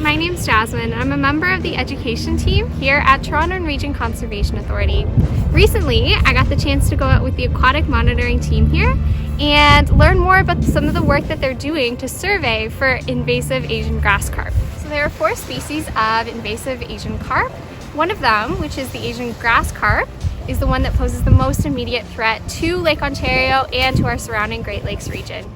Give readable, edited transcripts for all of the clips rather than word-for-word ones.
my name's Jasmine. I'm a member of the education team here at Toronto Region Conservation Authority. Recently, I got the chance to go out with the aquatic monitoring team here and learn more about some of the work that they're doing to survey for invasive Asian grass carp. So there are 4 species of invasive Asian carp. One of them, which is the Asian grass carp, is the one that poses the most immediate threat to Lake Ontario and to our surrounding Great Lakes region.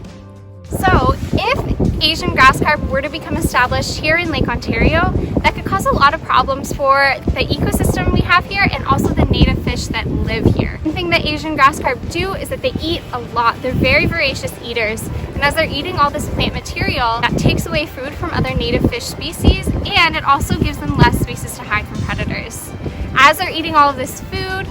So if Asian grass carp were to become established here in Lake Ontario, that could cause a lot of problems for the ecosystem we have here and also the native fish that live here. One thing that Asian grass carp do is that they eat a lot. They're very voracious eaters, and as they're eating all this plant material, that takes away food from other native fish species, and it also gives them less spaces to hide from predators. As they're eating all of this food,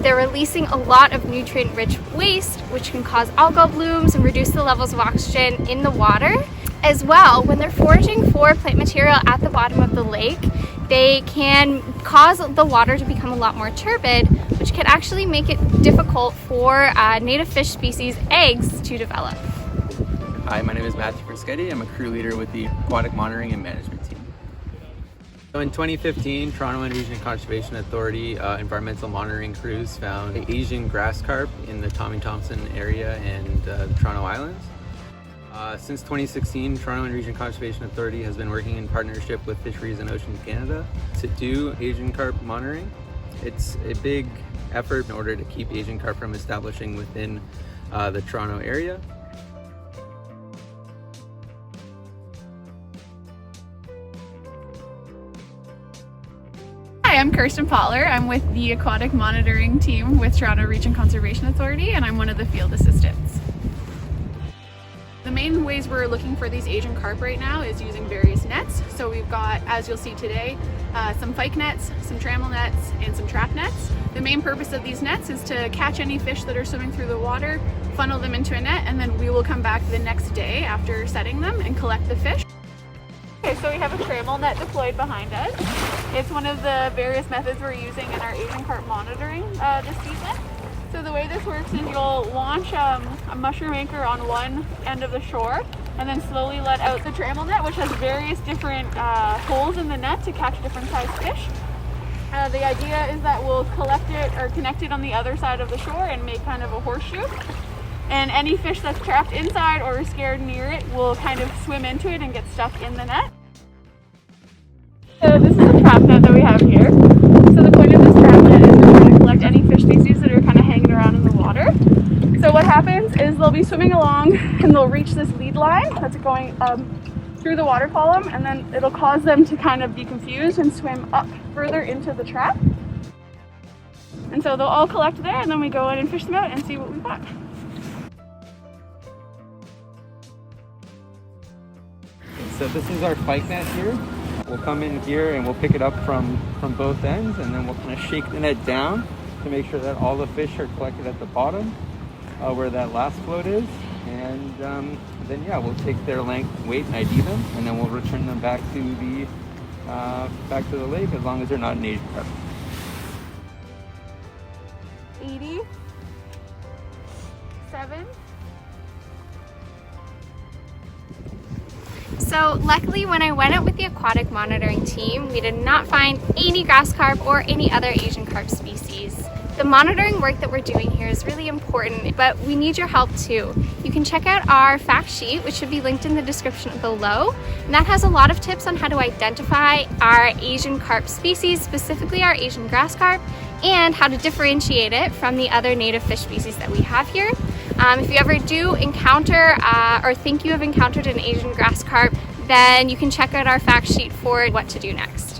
they're releasing a lot of nutrient-rich waste, which can cause algal blooms and reduce the levels of oxygen in the water. As well, when they're foraging for plant material at the bottom of the lake, they can cause the water to become a lot more turbid, which can actually make it difficult for native fish species' eggs to develop. Hi, my name is Fraschetti. I'm a crew leader with the Aquatic Monitoring and Management team. So in 2015, Toronto Region Conservation Authority environmental monitoring crews found Asian grass carp in the Tommy Thompson area and the Toronto Islands. Since 2016, Toronto Region Conservation Authority has been working in partnership with Fisheries and Oceans Canada to do Asian carp monitoring. It's a big effort in order to keep Asian carp from establishing within the Toronto area. Hi, I'm Kirsten Poller. I'm with the Aquatic Monitoring team with Toronto Region Conservation Authority, and I'm one of the field assistants. The main ways we're looking for these Asian carp right now is using various nets. So we've got, as you'll see today, some Fyke nets, some Trammel nets, and some trap nets. The main purpose of these nets is to catch any fish that are swimming through the water, funnel them into a net, and then we will come back the next day after setting them and collect the fish. Okay, so we have a Trammel net deployed behind us. It's one of the various methods we're using in our Asian carp monitoring this season. So the way this works is you'll launch a mushroom anchor on one end of the shore and then slowly let out the Trammel net, which has various different holes in the net to catch different sized fish. The idea is that we'll collect it or connect it on the other side of the shore and make kind of a horseshoe. And any fish that's trapped inside or scared near it will kind of swim into it and get stuck in the net. So this is the trap net that we have here. So the point of this trap net is we're trying to collect any fish species that are kind of hanging around in the water. So what happens is they'll be swimming along and they'll reach this lead line that's going through the water column, and then it'll cause them to kind of be confused and swim up further into the trap. And so they'll all collect there, and then we go in and fish them out and see what we've got. So this is our Fyke Net here. We'll come in here and we'll pick it up from both ends, and then we'll kind of shake the net down to make sure that all the fish are collected at the bottom where that last float is. And then yeah, we'll take their length, weight, and ID them, and then we'll return them back to the lake as long as they're not an Asian carp. 87. So luckily, when I went out with the aquatic monitoring team, we did not find any grass carp or any other Asian carp species. The monitoring work that we're doing here is really important, but we need your help too. You can check out our fact sheet, which should be linked in the description below, and that has a lot of tips on how to identify our Asian carp species, specifically our Asian grass carp, and how to differentiate it from the other native fish species that we have here. If you ever do encounter or think you have encountered an Asian grass carp, then you can check out our fact sheet for what to do next.